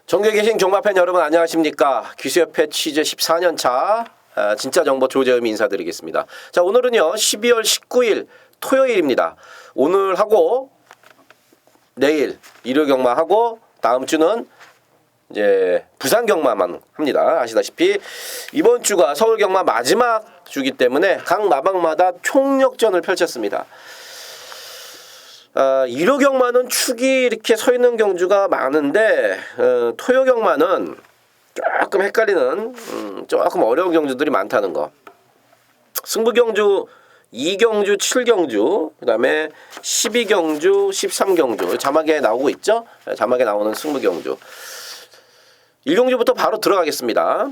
전국에 계신 경마팬 여러분 안녕하십니까. 귀수협회 취재 14년차 진짜 정보 조재음이 인사드리겠습니다. 자, 오늘은요 12월 19일 토요일입니다. 오늘 하고 내일 일요 경마하고 다음 주는 이제 부산 경마만 합니다. 아시다시피 이번 주가 서울 경마 마지막 주기 때문에 각 마방마다 총력전을 펼쳤습니다. 일요 경마는 축이 이렇게 서 있는 경주가 많은데 토요 경마는 조금 헷갈리는 조금 어려운 경주들이 많다는 거. 승부 경주 2경주, 7경주, 그 다음에 12경주, 13경주 자막에 나오고 있죠? 자막에 나오는 승부 경주. 1경주부터 바로 들어가겠습니다.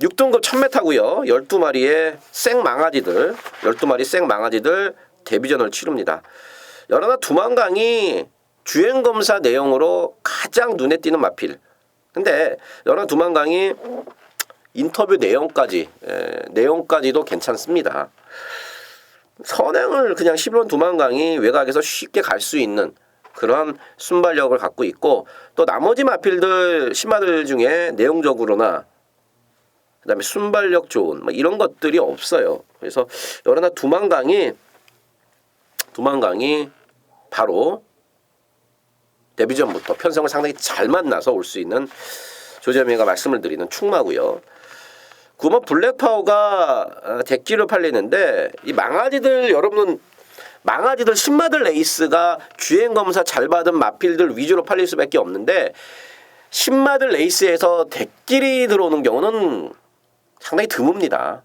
6등급 1000m고요. 12마리의 생망아지들, 12마리 생망아지들 데뷔전을 치릅니다. 열하나 두만강이 주행검사 내용으로 가장 눈에 띄는 마필. 근데 열하나 두만강이 인터뷰 내용까지도 괜찮습니다. 선행을 그냥 11번 두만강이 외곽에서 쉽게 갈 수 있는 그런 순발력을 갖고 있고, 또 나머지 마필들 신마들 중에 내용적으로나 그다음에 순발력 좋은 뭐 이런 것들이 없어요. 그래서 열하나 두만강이 바로 데뷔전부터 편성을 상당히 잘 만나서 올 수 있는 조재미가 말씀을 드리는 축마고요. 9번 블랙파워가 데끼를 팔리는데 이 망아지들 여러분은 망아지들 신마들 레이스가 주행검사 잘 받은 마필들 위주로 팔릴 수밖에 없는데 신마들 레이스에서 데끼리 들어오는 경우는 상당히 드뭅니다.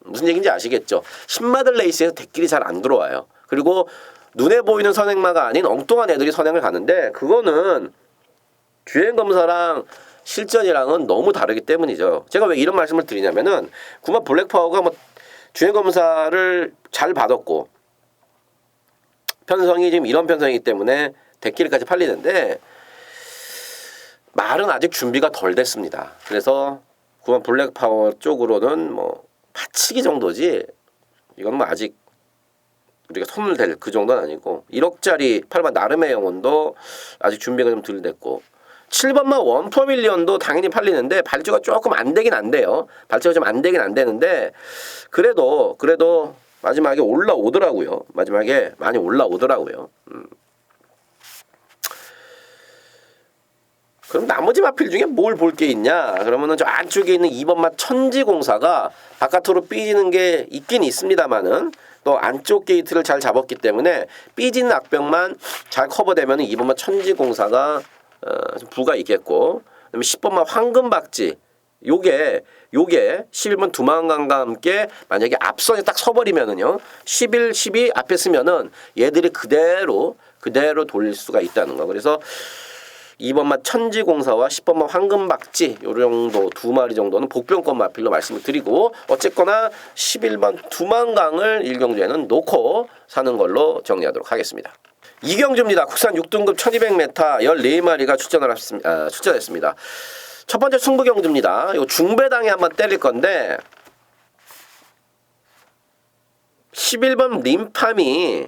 무슨 얘기인지 아시겠죠? 신마들 레이스에서 데끼리 잘 안 들어와요. 그리고 눈에 보이는 선행마가 아닌 엉뚱한 애들이 선행을 가는데 그거는 주행검사랑 실전이랑은 너무 다르기 때문이죠. 제가 왜 이런 말씀을 드리냐면은 9번 블랙파워가 뭐 주행검사를 잘 받았고 편성이 지금 이런 편성이기 때문에 데끼리까지 팔리는데 말은 아직 준비가 덜 됐습니다. 그래서 9번 블랙파워 쪽으로는 뭐 받치기 정도지 이건 뭐 아직 우리가 손을 댈 그 정도는 아니고 1억짜리 8번 나름의 영혼도 아직 준비가 좀 덜 됐고 7번만 원퍼밀리언도 당연히 팔리는데 발주가 조금 안 되긴 안 돼요. 발주가 좀 안 되긴 안 되는데 그래도 마지막에 올라오더라고요. 마지막에 많이 올라오더라고요. 그럼 나머지 마필 중에 뭘 볼 게 있냐? 그러면은 저 안쪽에 있는 2번마 천지공사가 바깥으로 삐지는 게 있긴 있습니다만은 또 안쪽 게이트를 잘 잡았기 때문에 삐진 악병만 잘 커버되면은 2번마 천지공사가 좀 부가 있겠고, 그다음에 10번마 황금박쥐 요게 11번 두만강과 함께 만약에 앞선에 딱 서버리면은요 11, 12 앞에 쓰면은 얘들이 그대로 돌릴 수가 있다는 거. 그래서 2번마 천지공사와 10번마 황금박쥐 요 정도 두 마리 정도는 복병권 마필로 말씀을 드리고, 어쨌거나 11번 두만강을 1경주에는 놓고 사는 걸로 정리하도록 하겠습니다. 2경주입니다. 국산 6등급 1200m 14마리가 출전했습니다. 첫 번째 승부경주입니다. 이거 중배당에 한번 때릴 건데 11번 림팜이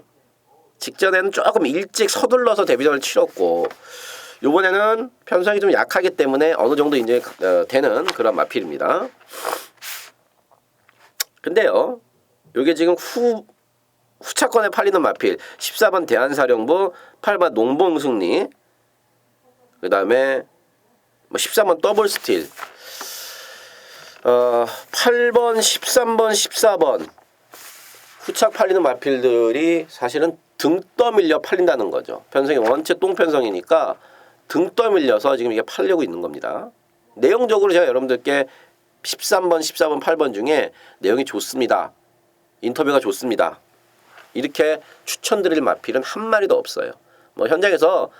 직전에는 조금 일찍 서둘러서 데뷔전을 치렀고 이번에는 편성이 좀 약하기 때문에 어느 정도 이제 되는 그런 마필입니다. 근데요, 이게 지금 후차권에 팔리는 마필 14번 대한사령부, 8번 농봉승리, 그 다음에 13번 더블스틸, 8번, 13번, 14번 후착 팔리는 마필들이 사실은 등 떠밀려 팔린다는 거죠. 편성이 원체 똥편성이니까 등 떠밀려서 지금 이게 팔려고 있는 겁니다. 내용적으로 제가 여러분들께 13번, 14번, 8번 중에 내용이 좋습니다. 인터뷰가 좋습니다. 이렇게 추천드릴 마필은 한 마리도 없어요. 뭐 현장에서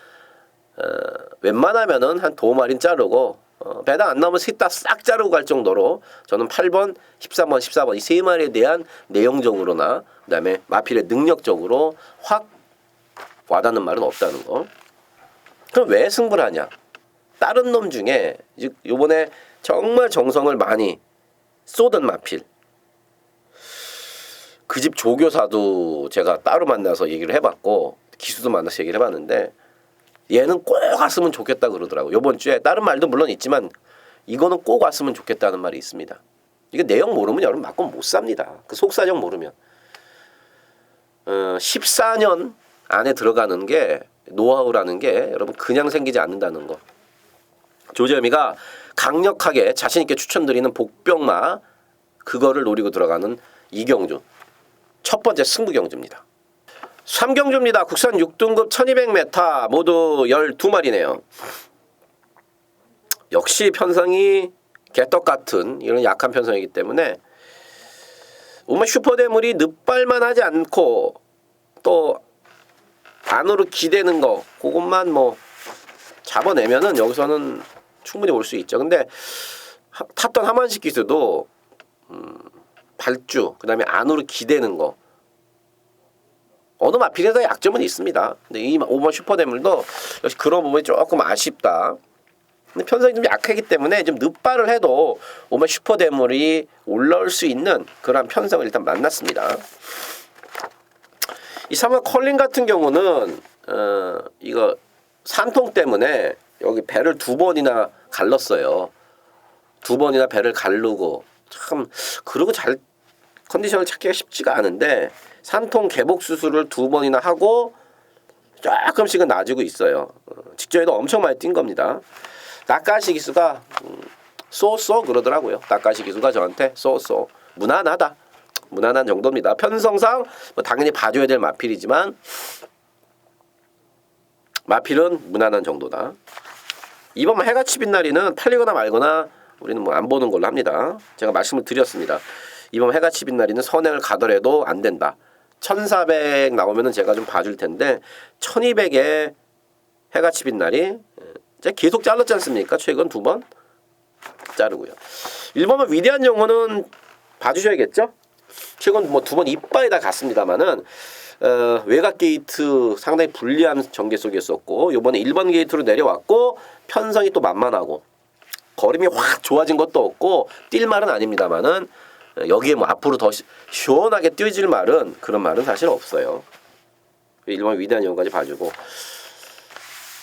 웬만하면은 한 2마리는 자르고 배당 안 나오면 셋 다 싹 자르고 갈 정도로 저는 8번, 13번, 14번 이 세 마리에 대한 내용적으로나 그다음에 마필의 능력적으로 확 와닿는 말은 없다는 거. 그럼 왜 승부를 하냐? 다른 놈 중에 요번에 정말 정성을 많이 쏘던 마필. 그 집 조교사도 제가 따로 만나서 얘기를 해봤고 기수도 만나서 얘기를 해봤는데 얘는 꼭 왔으면 좋겠다 그러더라고요. 이번 주에 다른 말도 물론 있지만 이거는 꼭 왔으면 좋겠다는 말이 있습니다. 이거 내용 모르면 여러분 맞고 못 삽니다. 그 속사정 모르면. 14년 안에 들어가는 게 노하우라는 게 여러분 그냥 생기지 않는다는 거. 조재미가 강력하게 자신 있게 추천드리는 복병마 그거를 노리고 들어가는 이경주. 첫 번째 승부 경주입니다. 3경주입니다. 국산 6등급 1200m 모두 12마리네요. 역시 편성이 개떡 같은 이런 약한 편성이기 때문에 오만 슈퍼대물이 늑발만 하지 않고 또 안으로 기대는 거 그것만 뭐 잡아내면은 여기서는 충분히 올 수 있죠. 근데 탔던 하만식 기수도 발주 그다음에 안으로 기대는 거 어느 마필에도 약점은 있습니다. 근데 이 5번 슈퍼대물도 역시 그런 부분이 조금 아쉽다. 근데 편성이 좀 약하기 때문에 좀 늑발을 해도 5번 슈퍼대물이 올라올 수 있는 그런 편성을 일단 만났습니다. 이 3번 컬링 같은 경우는 이거 산통 때문에 여기 배를 2번이나 갈랐어요. 2번이나 배를 가르고 참 그러고 잘 컨디션을 찾기가 쉽지가 않은데 산통 개복 수술을 2번이나 하고 조금씩은 나아지고 있어요. 직전에도 엄청 많이 뛴 겁니다. 낙가시 기수가 쏘쏘 그러더라고요. 낙가시 기수가 저한테 쏘쏘 무난하다. 무난한 정도입니다. 편성상 뭐 당연히 봐줘야 될 마필이지만 마필은 무난한 정도다. 이번 해같이 빛나리는 팔리거나 말거나 우리는 뭐 안 보는 걸로 합니다. 제가 말씀을 드렸습니다. 이번 해같이 빛나리는 선행을 가더라도 안 된다. 1400 나오면은 제가 좀 봐줄 텐데 1200에 해같이 빛나리 제가 계속 잘랐지 않습니까? 최근 2번 자르고요. 1번은 위대한 영혼은 봐주셔야겠죠? 최근 뭐 2번 이빠에 다 갔습니다만은 외곽 게이트 상당히 불리한 전개 속이었었고 이번에 1번 게이트로 내려왔고 편성이 또 만만하고 거림이 확 좋아진 것도 없고 뛸 말은 아닙니다만은 여기에 뭐 앞으로 더 시원하게 뛰어질 말은 그런 말은 사실 없어요. 1번 위대한 영혼까지 봐주고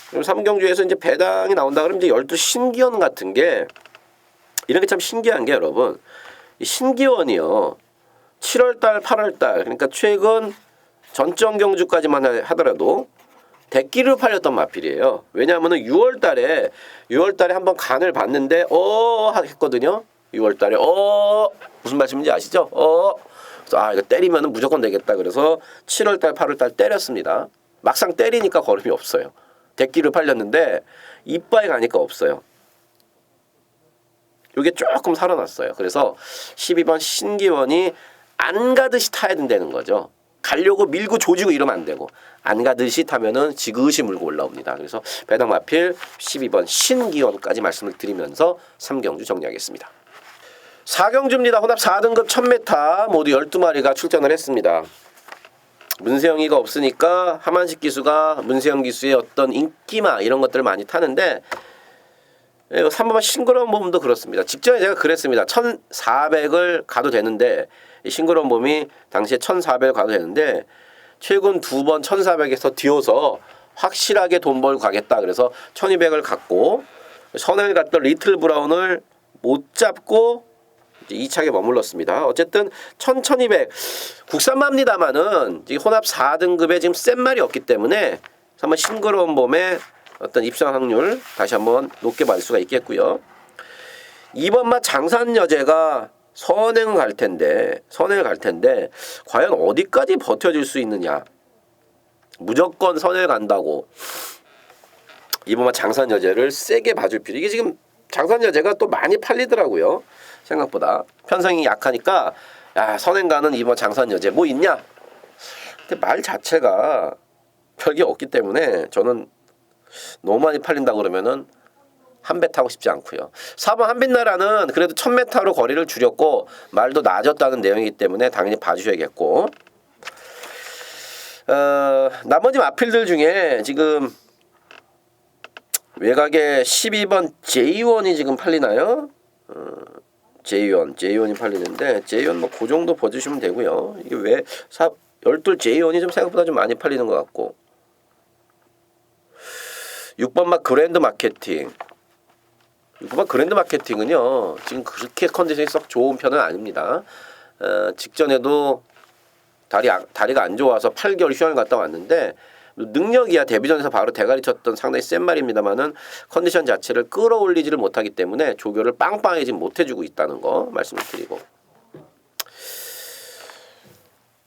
그리고 3경주에서 이제 배당이 나온다 그러면 이제 12 신기원 같은 게 이런 게 참 신기한 게 여러분 이 신기원이요 7월달 8월달 그러니까 최근 전정 경주까지만 하더라도 대끼를 팔렸던 마필이에요. 왜냐하면은 6월달에 한번 간을 봤는데 했거든요. 6월달에 무슨 말씀인지 아시죠? 그래서 이거 때리면은 무조건 되겠다. 그래서 7월달 8월달 때렸습니다. 막상 때리니까 걸음이 없어요. 대끼를 팔렸는데 이빠에 가니까 없어요. 이게 조금 살아났어요. 그래서 12번 신기원이 안 가듯이 타야 된다는 거죠. 가려고 밀고 조지고 이러면 안 되고 안 가듯이 타면은 지그시 물고 올라옵니다. 그래서 배당 마필 12번 신기원까지 말씀을 드리면서 3경주 정리하겠습니다. 4경주입니다. 혼합 4등급 1000m 모두 12마리가 출전을 했습니다. 문세영이가 없으니까 하만식 기수가 문세영 기수의 어떤 인기마 이런 것들을 많이 타는데 3번만 싱그러운 몸도 그렇습니다. 직전에 제가 그랬습니다. 1400을 가도 되는데 싱그러운 몸이 당시에 1400을 가도 되는데 최근 2번 1400에서 뒤어서 확실하게 돈 벌고 가겠다. 그래서 1200을 갖고 선행을 갔던 리틀 브라운을 못 잡고 2차게 머물렀습니다. 어쨌든 1200 국산마입니다만은 혼합 4등급에 지금 센 말이 없기 때문에 한번 싱그러운 몸에 어떤 입상 확률 다시 한번 높게 받을 수가 있겠고요. 2번 마 장산 여제가 선행을 갈 텐데 과연 어디까지 버텨줄 수 있느냐. 무조건 선행을 간다고 2번 마 장산 여제를 세게 봐줄 필요. 이게 지금 장산 여제가 또 많이 팔리더라고요. 생각보다 편성이 약하니까 선행 가는 2번 장산 여제 뭐 있냐. 근데 말 자체가 별게 없기 때문에 저는 너무 많이 팔린다 그러면은 한 배 타고 싶지 않고요. 4번 한빛나라는 그래도 1000m로 거리를 줄였고 말도 나아졌다는 내용이기 때문에 당연히 봐주셔야겠고 나머지 마필들 중에 지금 외곽에 12번 J1이 지금 팔리나요? 제이온이 팔리는데 제이온 뭐 그 정도 봐주시면 되고요. 이게 왜 12 제이온이 좀 생각보다 좀 많이 팔리는 것 같고 6번 막 그랜드 마케팅 6번 그랜드 마케팅은요 지금 그렇게 컨디션이 썩 좋은 편은 아닙니다. 직전에도 다리가 안 좋아서 8개월 휴양을 갔다 왔는데 능력이야 데뷔전에서 바로 대가리 쳤던 상당히 센 말입니다만은 컨디션 자체를 끌어올리지를 못하기 때문에 조교를 빵빵하게 못해주고 있다는 거 말씀을 드리고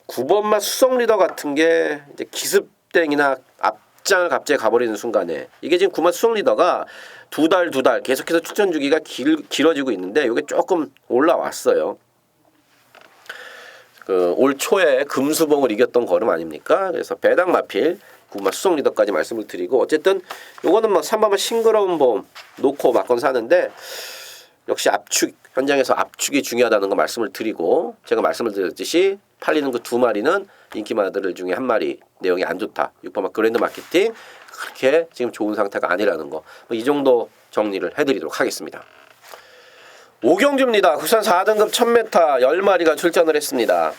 9번마 수성 리더 같은 게 이제 기습땡이나 앞장을 갑자기 가버리는 순간에 이게 지금 9번 수성 리더가 두 달 계속해서 추천 주기가 길어지고 있는데 이게 조금 올라왔어요. 올 초에 금수봉을 이겼던 걸음 아닙니까? 그래서 배당 마필 9번 수성 리더까지 말씀을 드리고 어쨌든 요거는 뭐 3번만 싱그러운 봄 놓고 막건 사는데 역시 압축 현장에서 압축이 중요하다는 거 말씀을 드리고 제가 말씀을 드렸듯이 팔리는 그 두 마리는 인기마들 중에 한 마리 내용이 안 좋다. 6번만 그랜드 마케팅 그렇게 지금 좋은 상태가 아니라는 거. 이 정도 정리를 해드리도록 하겠습니다. 오경주입니다. 국산 4등급 1000m 10마리가 출전을 했습니다.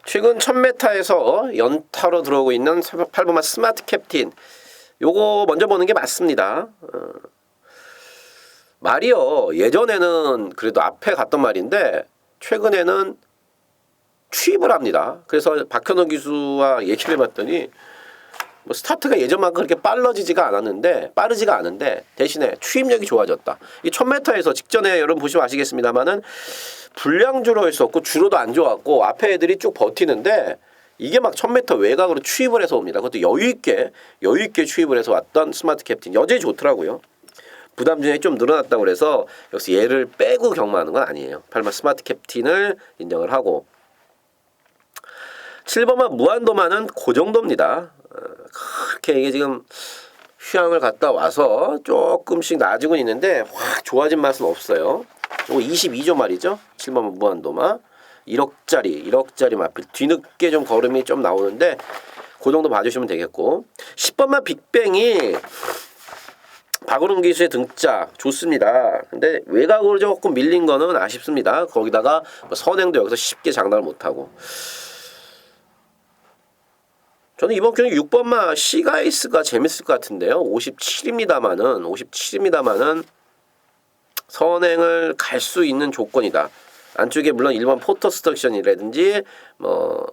최근 1000m에서 연타로 들어오고 있는 8번만 스마트 캡틴 요거 먼저 보는 게 맞습니다. 말이요 예전에는 그래도 앞에 갔던 말인데 최근에는 취입을 합니다. 그래서 박현호 기수와 얘기를 해봤더니 뭐 스타트가 예전만큼 그렇게 빠르지가 않은데 대신에 취입력이 좋아졌다. 이 1000m에서 직전에 여러분 보시면 아시겠습니다만은 불량주로 했었고 주로도 안 좋았고 앞에 애들이 쭉 버티는데 이게 막 1000m 외곽으로 취입을 해서 옵니다. 그것도 여유 있게 취입을 해서 왔던 스마트 캡틴 여전히 좋더라고요. 부담 중에 좀 늘어났다고 그래서 역시 얘를 빼고 경마하는 건 아니에요. 8번 스마트 캡틴을 인정을 하고 7번만 무한도마는 그 정도입니다. 그렇게 이게 지금 휴양을 갔다 와서 조금씩 나아지고 있는데 확 좋아진 맛은 없어요. 이거 22조 말이죠. 7번만 무한도마 1억짜리 마필 뒤늦게 좀 걸음이 좀 나오는데 그 정도 봐주시면 되겠고 10번만 빅뱅이 박은웅 기수의 등짝 좋습니다. 근데 외곽으로 조금 밀린 거는 아쉽습니다. 거기다가 선행도 여기서 쉽게 장담을 못하고 저는 이번 경기 6번마 시가이스가 재밌을 것 같은데요. 57입니다만은 선행을 갈 수 있는 조건이다. 안쪽에 물론 1번 포터스덕션이라든지 뭐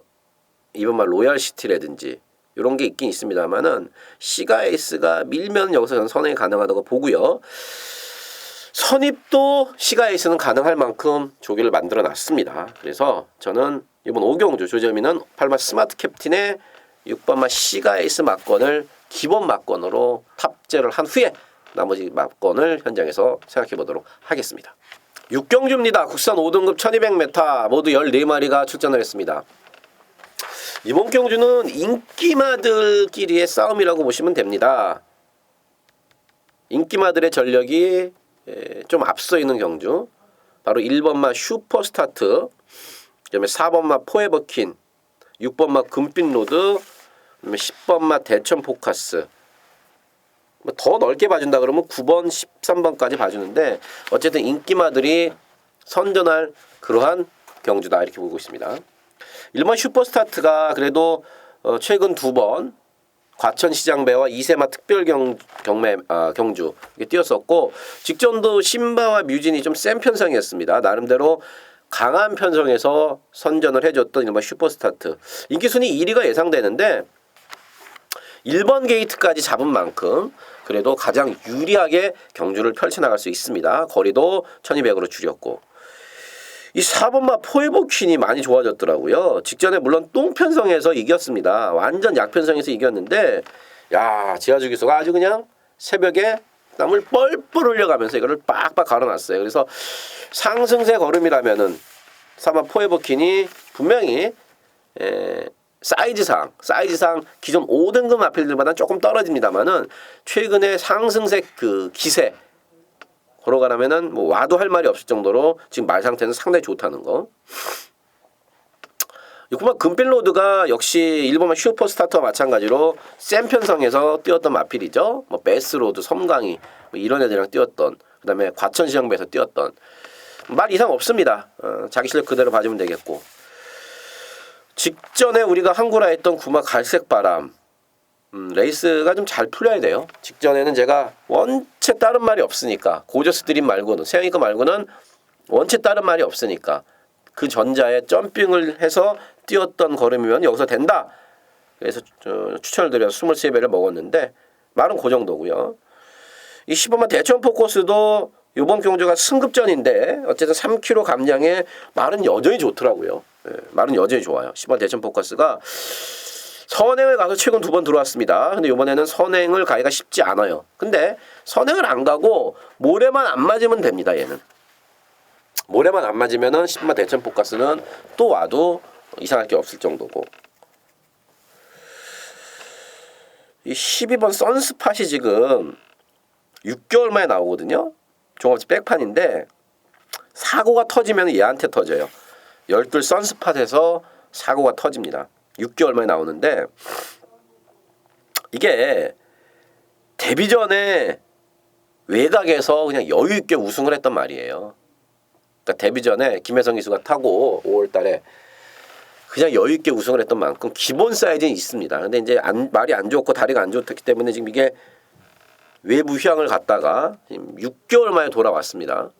2번마 로얄시티라든지 이런 게 있긴 있습니다만은 시가에이스가 밀면 여기서 저는 선행이 가능하다고 보고요. 선입도 시가에이스는 가능할 만큼 조기를 만들어 놨습니다. 그래서 저는 이번 오경주 조점이는 8번 스마트 캡틴의 6번마 시가에이스 막건을 기본 막건으로 탑재를 한 후에 나머지 막건을 현장에서 생각해 보도록 하겠습니다. 6경주입니다. 국산 5등급 1200m 모두 14마리가 출전을 했습니다. 이번 경주는 인기마들끼리의 싸움이라고 보시면 됩니다. 인기마들의 전력이 좀 앞서 있는 경주. 바로 1번마 슈퍼스타트, 그다음에 4번마 포에버킨, 6번마 금빛로드, 그다음에 10번마 대천 포커스. 더 넓게 봐준다 그러면 9번, 13번까지 봐주는데 어쨌든 인기마들이 선전할 그러한 경주다 이렇게 보고 있습니다. 1번 슈퍼스타트가 그래도 최근 2번 과천시장배와 이세마 특별 경주 뛰었었고 직전도 신바와 뮤진이 좀 센 편성이었습니다. 나름대로 강한 편성에서 선전을 해줬던 1번 슈퍼스타트. 인기순위 1위가 예상되는데 1번 게이트까지 잡은 만큼 그래도 가장 유리하게 경주를 펼쳐나갈 수 있습니다. 거리도 1200으로 줄였고 이 4번마 포에버퀸이 많이 좋아졌더라고요. 직전에 물론 똥편성에서 이겼습니다. 완전 약편성에서 이겼는데 야 지하주 기수가 아주 그냥 새벽에 땀을 뻘뻘 흘려가면서 이거를 빡빡 갈아놨어요. 그래서 상승세 걸음이라면은 4번 포에버퀸이 분명히 사이즈상 기존 5등급 마필들보다 조금 떨어집니다만은 최근에 상승세 그 기세 걸어가라면은 뭐 와도 할 말이 없을 정도로 지금 말 상태는 상당히 좋다는 거. 6번마 금빛로드가 역시 1번마 슈퍼스타트와 마찬가지로 센 편성에서 뛰었던 마필이죠. 뭐 베스로드, 섬강이 뭐 이런 애들이랑 뛰었던 그다음에 과천시장배에서 뛰었던 말 이상 없습니다. 자기 실력 그대로 봐주면 되겠고. 직전에 우리가 한구라 했던 구마 갈색바람, 레이스가 좀 잘 풀려야 돼요. 직전에는 제가 원체 다른 말이 없으니까, 고저스 드림 말고는, 세영이 거 말고는 원체 다른 말이 없으니까 그 전자에 점핑을 해서 뛰었던 걸음이면 여기서 된다. 그래서 추천을 드려서 23배를 먹었는데 말은 그 정도고요. 이 15만 대천 포커스도 이번 경주가 승급전인데 어쨌든 3kg 감량에 말은 여전히 좋더라고요. 말은 여전히 좋아요. 10번 대천 포커스가 선행을 가서 최근 2번 들어왔습니다. 근데 이번에는 선행을 가기가 쉽지 않아요. 근데 선행을 안 가고 모래만 안 맞으면 됩니다. 얘는 모래만 안 맞으면은 10번 대천 포커스는 또 와도 이상할 게 없을 정도고. 이 12번 선스팟이 지금 6개월 만에 나오거든요. 종합지 백판인데 사고가 터지면 얘한테 터져요. 12 선스팟에서 사고가 터집니다. 6개월 만에 나오는데 이게 데뷔 전에 외곽에서 그냥 여유 있게 우승을 했단 말이에요. 그러니까 데뷔 전에 김혜성 기수가 타고 5월 달에 그냥 여유 있게 우승을 했던 만큼 기본 사이즈는 있습니다. 근데 이제 말이 안 좋고 다리가 안 좋기 때문에 지금 이게 외부 휴양을 갔다가 6개월 만에 돌아왔습니다.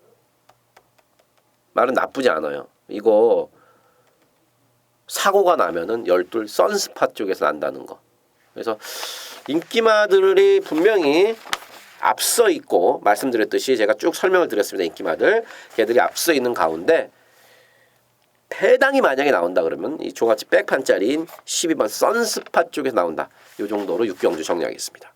말은 나쁘지 않아요. 이거 사고가 나면은 12 선스팟 쪽에서 난다는 거. 그래서 인기마들이 분명히 앞서 있고, 말씀드렸듯이 제가 쭉 설명을 드렸습니다. 인기마들 걔들이 앞서 있는 가운데 패당이 만약에 나온다 그러면 이 종합지 백판짜리인 12번 선스팟 쪽에서 나온다. 이 정도로 6경주 정리하겠습니다.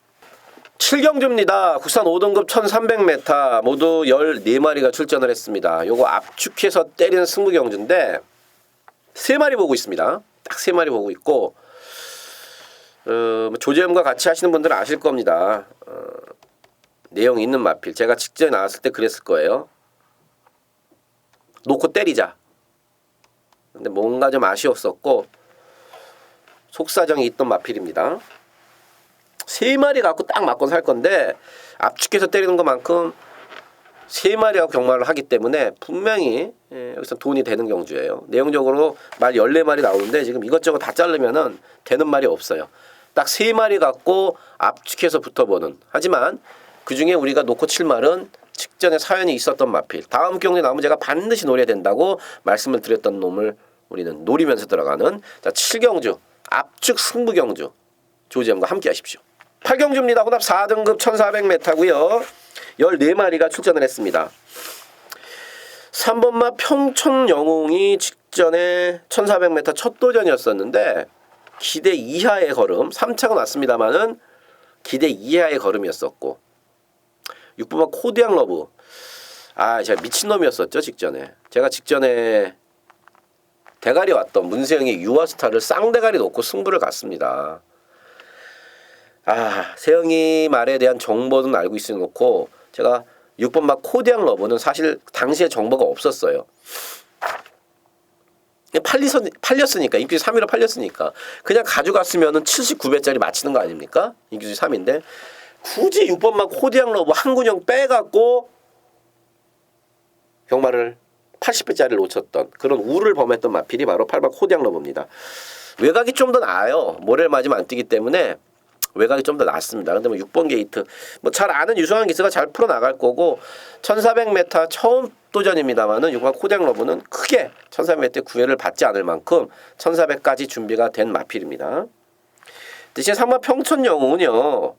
7경주입니다. 국산 5등급 1300m 모두 14마리가 출전을 했습니다. 요거 압축해서 때리는 승부경주인데 3마리 보고 있습니다. 딱 3마리 보고 있고, 조재현과 같이 하시는 분들은 아실 겁니다. 내용 있는 마필. 제가 직전에 나왔을 때 그랬을 거예요. 놓고 때리자. 근데 뭔가 좀 아쉬웠었고 속사정이 있던 마필입니다. 3마리 갖고 딱 맞고 살 건데 압축해서 때리는 것만큼 3마리하고 경마를 하기 때문에 분명히 여기서 돈이 되는 경주예요. 내용적으로 말 14마리 나오는데 지금 이것저것 다 자르면은 되는 말이 없어요. 딱 3마리 갖고 압축해서 붙어보는. 하지만 그중에 우리가 놓고 칠 말은 직전에 사연이 있었던 마필. 다음 경주에 나오면 제가 반드시 노려야 된다고 말씀을 드렸던 놈을 우리는 노리면서 들어가는 7경주 압축 승부경주 조지엠과 함께 하십시오. 8경주입니다. 혼합 4등급 1400m고요. 14마리가 출전을 했습니다. 3번마 평촌영웅이 직전에 1400m 첫 도전이었었는데 기대 이하의 걸음, 3차가 났습니다만은 기대 이하의 걸음이었었고, 6번마 코디앙 러브, 제가 미친놈이었었죠. 제가 직전에 대가리 왔던 문세영의 유아스타를 쌍대가리 놓고 승부를 갔습니다. 세영이 말에 대한 정보는 알고 있어 놓고 제가 6번마 코디앙 러브는 사실 당시에 정보가 없었어요. 팔렸으니까, 인기수 3위로 팔렸으니까 그냥 가져갔으면은 79배짜리 맞히는 거 아닙니까? 인기수 3인데 굳이 6번마 코디앙 러브 한 군형 빼갖고 경마를 80배짜리를 놓쳤던 그런 우를 범했던 마필이 바로 8번 코디앙 러브입니다. 외곽이 좀 더 나아요. 모래를 맞으면 안 뛰기 때문에 외곽이 좀 더 낫습니다. 근데 6번 게이트 잘 아는 유승환 기수가 잘 풀어 나갈 거고, 1400m 처음 도전입니다만은 6번 코디앙 러브는 크게 1400m 9회를 받지 않을 만큼 1400까지 준비가 된 마필입니다. 대신 3번 평촌영웅은요,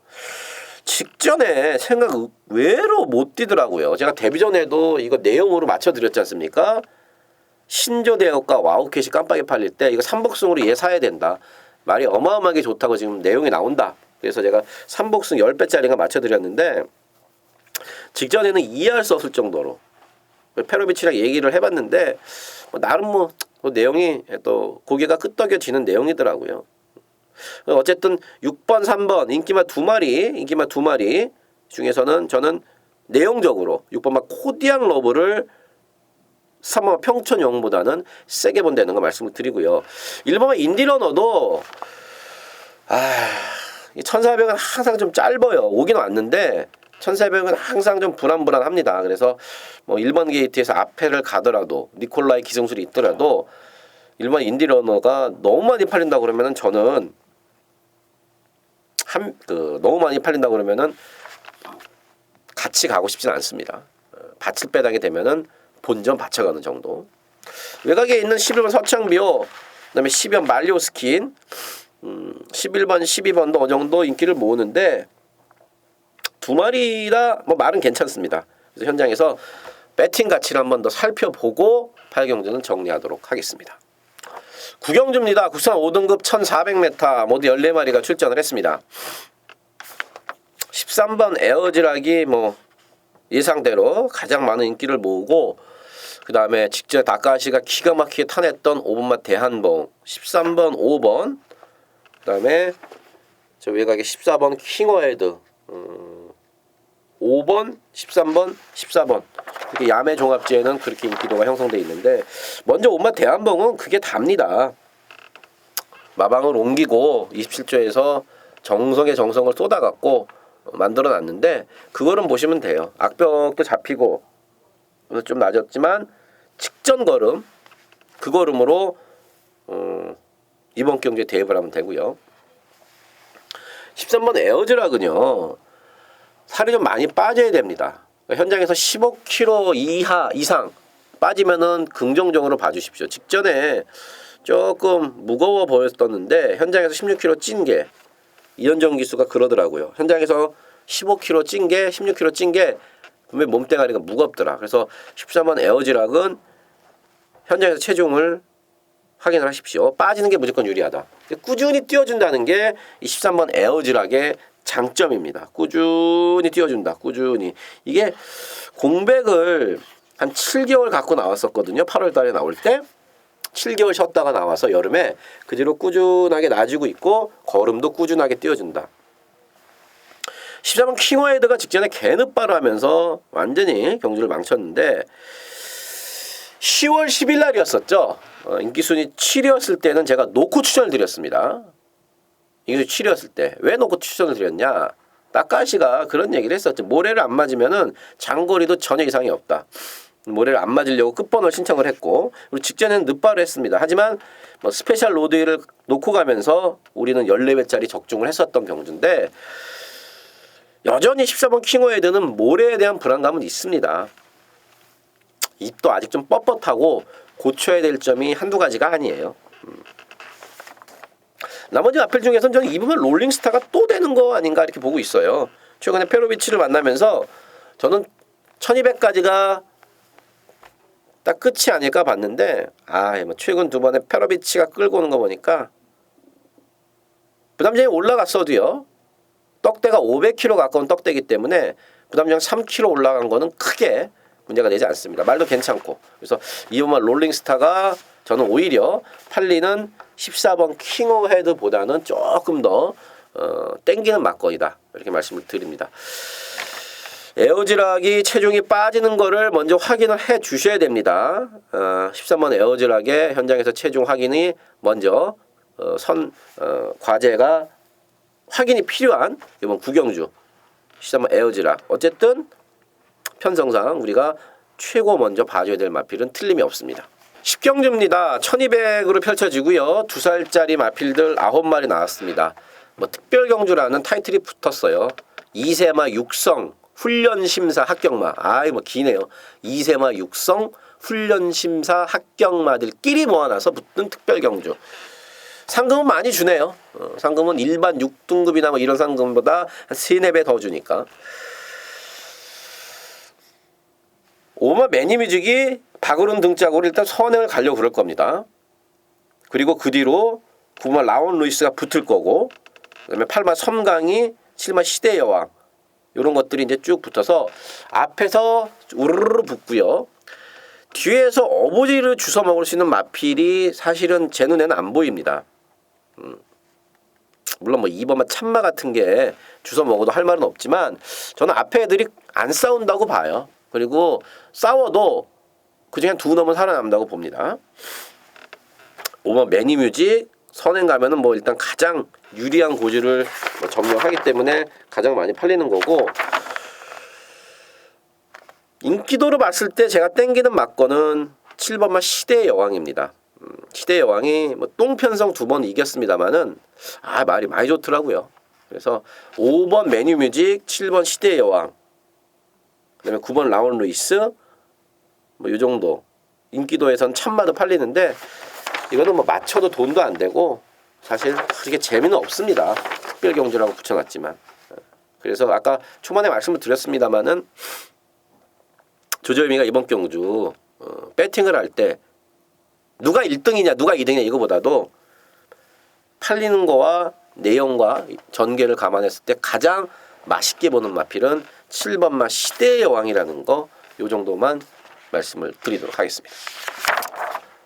직전에 생각 외로 못 뛰더라고요. 제가 데뷔 전에도 이거 내용으로 맞춰드렸지 않습니까? 신조대역과 와우캣이 깜빡이 팔릴 때 이거 3복승으로 얘 사야 된다. 말이 어마어마하게 좋다고 지금 내용이 나온다. 그래서 제가 3복승 10배짜리가 맞춰드렸는데 직전에는 이해할 수 없을 정도로 페로비치랑 얘기를 해봤는데 나름 내용이 또 고개가 끄덕여지는 내용이더라고요. 어쨌든 6번, 3번 인기마 2마리 중에서는 저는 내용적으로 6번마 코디앙 러브를 3번마 평촌영웅보다는 세게 본다는 거 말씀을 드리고요. 1번마 인디러너도 1400은 항상 좀 짧아요. 오긴 왔는데 1400은 항상 좀 불안합니다. 그래서 뭐 1번 게이트에서 앞에를 가더라도 니콜라이 기성술이 있더라도 1번 인디러너가 너무 많이 팔린다 그러면은 저는 너무 많이 팔린다 그러면은 같이 가고 싶진 않습니다. 밭을 빼당이 되면은 본전 받쳐가는 정도. 외곽에 있는 11번 서창비오, 그다음에 12번 말리오스킨, 11번, 12번도 어느 정도 인기를 모으는데 두 마리 다 뭐 말은 괜찮습니다. 그래서 현장에서 배팅 가치를 한 번 더 살펴보고 8경주는 정리하도록 하겠습니다. 9경주입니다. 국산 5등급 1400m 모두 14마리가 출전을 했습니다. 13번 에어지락이 뭐 예상대로 가장 많은 인기를 모으고, 그 다음에 직전에 다카시가 기가 막히게 타냈던 5번마 대한봉, 13번 5번, 그 다음에 저 외곽에 14번 킹어헤드, 5번, 13번, 14번 이렇게 야매 종합지에는 그렇게 인기도가 형성되어 있는데, 먼저 5번마 대한봉은 그게 답니다. 마방을 옮기고 27조에서 정성의 정성을 쏟아갖고 만들어놨는데 그거는 보시면 돼요. 악벽도 잡히고 좀 낮았지만 직전 걸음, 그 걸음으로 이번 경기에 대입을 하면 되고요. 13번 에어즈락은요, 살이 좀 많이 빠져야 됩니다. 현장에서 15kg 이상 빠지면은 긍정적으로 봐주십시오. 직전에 조금 무거워 보였었는데 현장에서 16kg 찐 게, 이현정 기수가 그러더라고요. 현장에서 15kg 찐 게, 16kg 찐 게 분명히 몸뚱아리가 무겁더라. 그래서 13번 에어지락은 현장에서 체중을 확인을 하십시오. 빠지는 게 무조건 유리하다. 꾸준히 뛰어준다는 게 이 13번 에어지락의 장점입니다. 꾸준히 뛰어준다. 꾸준히. 이게 공백을 한 7개월 갖고 나왔었거든요. 8월 달에 나올 때. 7개월 쉬었다가 나와서 여름에 그 뒤로 꾸준하게 나아지고 있고 걸음도 꾸준하게 뛰어준다. 13번 킹어헤드가 직전에 개늪바를 하면서 완전히 경주를 망쳤는데 10월 10일 날이었었죠. 인기순위 7위였을 때는 제가 놓고 추천을 드렸습니다. 인기순위 7위였을 때. 왜 놓고 추천을 드렸냐? 따까시가 그런 얘기를 했었죠. 모래를 안 맞으면은 장거리도 전혀 이상이 없다. 모래를 안 맞으려고 끝번호 신청을 했고, 그리고 직전에는 늪바를 했습니다. 하지만 뭐 스페셜 로드힐을 놓고 가면서 우리는 14배짜리 적중을 했었던 경주인데 여전히 14번 킹어헤드는 모래에 대한 불안감은 있습니다. 입도 아직 좀 뻣뻣하고 고쳐야 될 점이 한두 가지가 아니에요. 나머지 앞필 중에서는 저는 입으면 롤링스타가 또 되는 거 아닌가 이렇게 보고 있어요. 최근에 페로비치를 만나면서 저는 1200까지가 딱 끝이 아닐까 봤는데, 뭐 최근 두 번에 페로비치가 끌고 오는 거 보니까 부담장이 올라갔어도요, 떡대가 500kg 가까운 떡대기 때문에 부담장 3kg 올라간 거는 크게 문제가 되지 않습니다. 말도 괜찮고. 그래서 이번만 롤링스타가 저는 오히려 팔리는 14번 킹어헤드보다는 조금 더 땡기는 막걸리다 이렇게 말씀을 드립니다. 에어지락이 체중이 빠지는 거를 먼저 확인을 해 주셔야 됩니다. 13번 에어지락의 현장에서 체중 확인이 먼저 과제가 확인이 필요한 이번 구경주 13번 에어지락. 어쨌든 편성상 우리가 최고 먼저 봐줘야 될 마필은 틀림이 없습니다. 10경주입니다. 1200으로 펼쳐지고요. 2살짜리 마필들 9마리 나왔습니다. 뭐 특별경주라는 타이틀이 붙었어요. 2세마 육성 훈련심사 합격마. 뭐 기네요. 2세마 육성 훈련심사 합격마들끼리 모아놔서 붙는 특별경주. 상금은 많이 주네요. 상금은 일반 6등급이나 뭐 이런 상금보다 한 3, 4배 더 주니까. 5번 매니뮤직이 박으른 등짝으로 일단 선행을 가려고 그럴 겁니다. 그리고 그 뒤로 9번 라온 루이스가 붙을 거고, 그다음에 8번 섬강이 7번 시대의 여왕, 이런 것들이 이제 쭉 붙어서 앞에서 우르르 붙고요. 뒤에서 어부지를 주워 먹을 수 있는 마필이 사실은 제 눈에는 안 보입니다. 물론 뭐 2번만 참마 같은 게 주워 먹어도 할 말은 없지만 저는 앞에 애들이 안 싸운다고 봐요. 그리고 싸워도 그중에 한 2놈은 살아남는다고 봅니다. 5번 매니뮤직 선행 가면은 뭐 일단 가장 유리한 고지를 점령하기 때문에 가장 많이 팔리는 거고, 인기도로 봤을 때 제가 땡기는 막건은 7번마 시대의 여왕입니다. 시대의 여왕이 뭐 똥편성 2번 이겼습니다만은 말이 많이 좋더라고요. 그래서 5번 메뉴뮤직, 7번 시대의 여왕, 그다음에 9번 라운 루이스, 뭐 이 정도 인기도에선 천마도 팔리는데 이거는 뭐 맞춰도 돈도 안 되고 사실 그렇게 재미는 없습니다. 특별경주라고 붙여놨지만. 그래서 아까 초반에 말씀을 드렸습니다만은 조재미가 이번 경주 배팅을 할 때 누가 1등이냐 누가 2등이냐 이거보다도 팔리는 거와 내용과 전개를 감안했을 때 가장 맛있게 보는 마필은 7번마 시대의 여왕이라는 거 요 정도만 말씀을 드리도록 하겠습니다.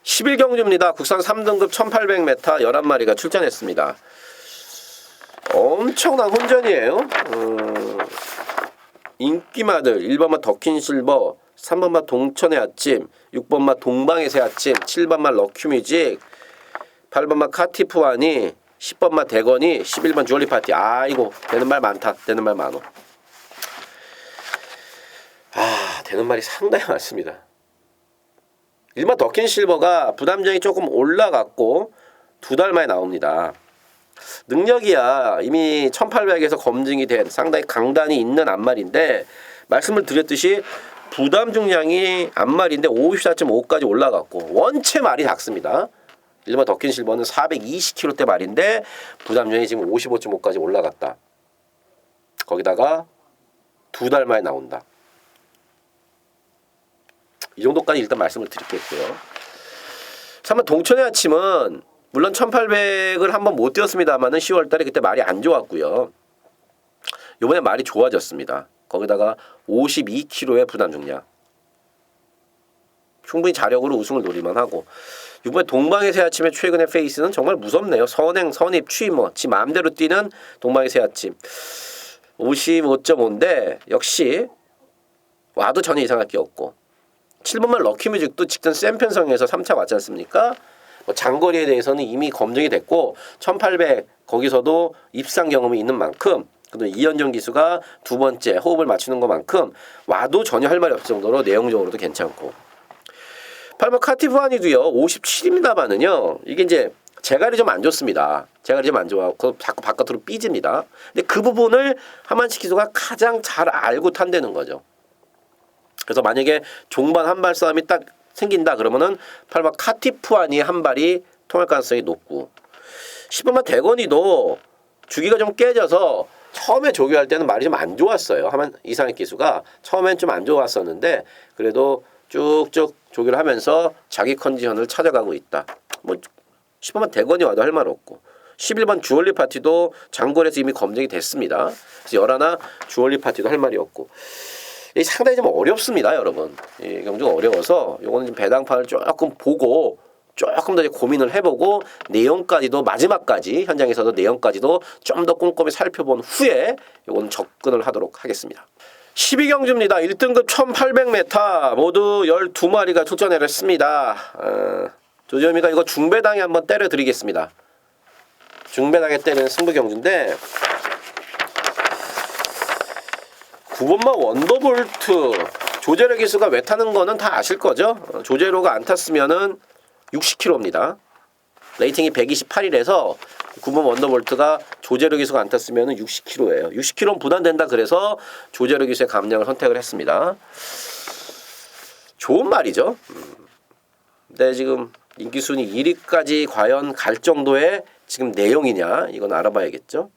11경주입니다. 국산 3등급 1800m 11마리가 출전했습니다. 엄청난 혼전이에요. 인기마들 1번마 더킨실버, 3번마 동천의 아침, 6번마 동방의 새 아침, 7번마 럭큐뮤직, 8번마 카티프와니, 10번마 대건이, 11번 주얼리파티. 아이고 되는 말 많다. 되는 말 많어. 되는 말이 상당히 많습니다. 1번 더킨실버가 부담점이 조금 올라갔고 2달 만에 나옵니다. 능력이야 이미 1800에서 검증이 된 상당히 강단이 있는 앞말인데 말씀을 드렸듯이 부담 중량이 앞말인데 54.5까지 올라갔고 원체 말이 작습니다. 1번 더킨실버는 420kg대 말인데 부담량이 지금 55.5까지 올라갔다. 거기다가 2달 만에 나온다. 이 정도까지 일단 말씀을 드리겠고요. 3번 동천의 아침은 물론 1800을 한번 못 뛰었습니다만은 10월달에 그때 말이 안 좋았고요. 이번에 말이 좋아졌습니다. 거기다가 52kg의 부담 중량. 충분히 자력으로 우승을 노릴만 하고. 이번에 동방의 새 아침의 최근의 페이스는 정말 무섭네요. 선행, 선입, 취임 지 마음대로 뛰는 동방의 새 아침. 55.5인데 역시 와도 전혀 이상할 게 없고. 7번만 럭키뮤직도 직전 센 편성에서 3차 왔지 않습니까? 장거리에 대해서는 이미 검증이 됐고 1800 거기서도 입상 경험이 있는 만큼 그다음 이현정 기수가 2번째 호흡을 맞추는 것만큼 와도 전혀 할 말이 없을 정도로 내용적으로도 괜찮고 8번 카티프아니도요 57입니다만은요 이게 이제 재갈이 좀 안 좋습니다. 재갈이 좀 안 좋아서 자꾸 바깥으로 삐집니다. 근데 그 부분을 하만치 기수가 가장 잘 알고 탄다는 거죠. 그래서 만약에 종반 한발 싸움이 딱 생긴다 그러면은 8번 카티프아니 한 발이 통할 가능성이 높고 10번만 대건이도 주기가 좀 깨져서 처음에 조교할 때는 말이 좀 안 좋았어요. 하만 이상의 기수가 처음엔 좀 안 좋았었는데 그래도 쭉쭉 조교를 하면서 자기 컨디션을 찾아가고 있다. 뭐 10번만 대건이 와도 할 말 없고 11번 주얼리 파티도 장골에서 이미 검증이 됐습니다. 그래서 열하나 주얼리 파티도 할 말이 없고 상당히 좀 어렵습니다, 여러분. 이 경주가 어려워서 요거는 배당판을 조금 보고 조금 더 고민을 해보고 내용까지도 마지막까지 현장에서도 내용까지도 좀 더 꼼꼼히 살펴본 후에 요거는 접근을 하도록 하겠습니다. 12경주입니다. 1등급 1800m 모두 12마리가 출전을 했습니다. 조지현이가 이거 중배당에 한번 때려드리겠습니다. 중배당에 때리는 승부경주인데 9번마 원더볼트 조제로 기수가 왜 타는 거는 다 아실 거죠. 조제로가 안 탔으면은 60kg입니다. 레이팅이 128이라서 9번 원더볼트가 조제로 기수가 안 탔으면은 60kg예요. 60kg는 부담된다 그래서 조제로 기수의 감량을 선택을 했습니다. 좋은 말이죠. 근데 지금 인기 순위 1위까지 과연 갈 정도의 지금 내용이냐 이건 알아봐야겠죠.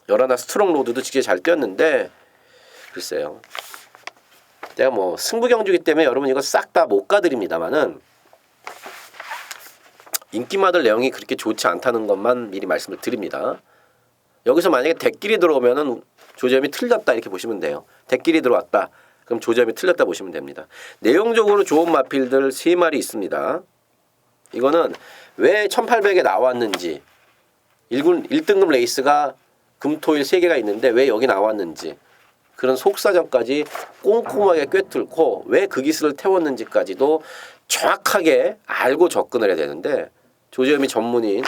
열하나 스트롱 로드도 직접 잘 뛰었는데 글쎄요. 내가 뭐 승부경주기 때문에 여러분 이거 싹 다 못 가드립니다만은 인기마들 내용이 그렇게 좋지 않다는 것만 미리 말씀을 드립니다. 여기서 만약에 대끼리 들어오면은 조점이 틀렸다 이렇게 보시면 돼요. 대끼리 들어왔다. 그럼 조점이 틀렸다 보시면 됩니다. 내용적으로 좋은 마필들 3마리 있습니다. 이거는 왜 1800에 나왔는지 1등급 레이스가 금토일 3개가 있는데 왜 여기 나왔는지 그런 속사정까지 꼼꼼하게 꿰뚫고 왜 그 기술을 태웠는지까지도 정확하게 알고 접근을 해야 되는데 조재현이 전문인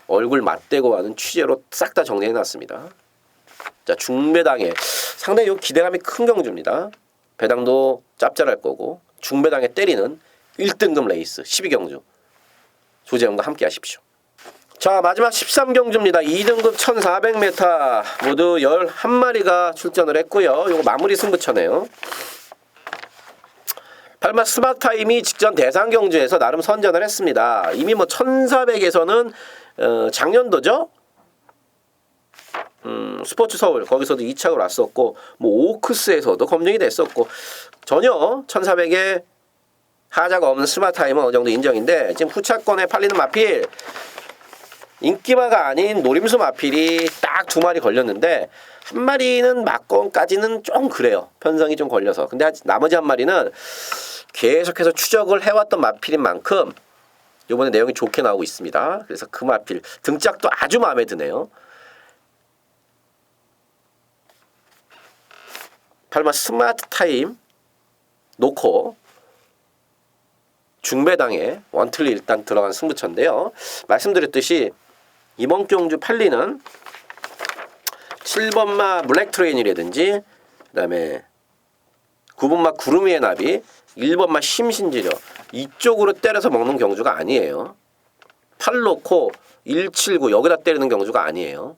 얼굴 맞대고 하는 취재로 싹 다 정리해놨습니다. 자 중배당에 상당히 기대감이 큰 경주입니다. 배당도 짭짤할 거고 중배당에 때리는 1등급 레이스 12경주 조재현과 함께 하십시오. 자, 마지막 13경주입니다. 2등급 1400m 모두 11마리가 출전을 했고요. 요거 마무리 승부처네요. 8마 스마트타임이 직전 대상 경주에서 나름 선전을 했습니다. 이미 뭐 1400에서는 작년도죠? 스포츠 서울 거기서도 2착을 왔었고 뭐 오크스에서도 검증이 됐었고 전혀 1400에 하자가 없는 스마트타임은 어느 정도 인정인데 지금 후차권에 팔리는 마필 인기마가 아닌 노림수 마필이 딱 2마리 걸렸는데 한 마리는 막건까지는 좀 그래요. 편성이 좀 걸려서. 근데 나머지 한 마리는 계속해서 추적을 해왔던 마필인 만큼 이번에 내용이 좋게 나오고 있습니다. 그래서 그 마필 등짝도 아주 마음에 드네요. 8마 스마트 타임 놓고 중배당에 원틀리 일단 들어간 승부처인데요. 말씀드렸듯이 이번 경주 팔리는 7번마 블랙트레인이라든지 그 다음에 9번마 구름이의 나비 1번마 심신지려 이쪽으로 때려서 먹는 경주가 아니에요. 8 놓고 179 여기다 때리는 경주가 아니에요.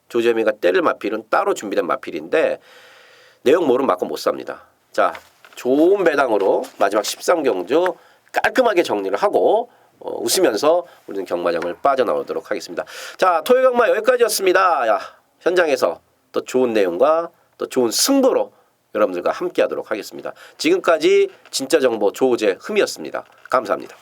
조재미가 때릴 마필은 따로 준비된 마필인데 내용 모르면 맞고 못 삽니다. 자, 좋은 배당으로 마지막 13경주 깔끔하게 정리를 하고 웃으면서 우리는 경마장을 빠져나오도록 하겠습니다. 자, 토요 경마 여기까지였습니다. 야, 현장에서 또 좋은 내용과 또 좋은 승부로 여러분들과 함께 하도록 하겠습니다. 지금까지 진짜 정보 조우재 흠이었습니다. 감사합니다.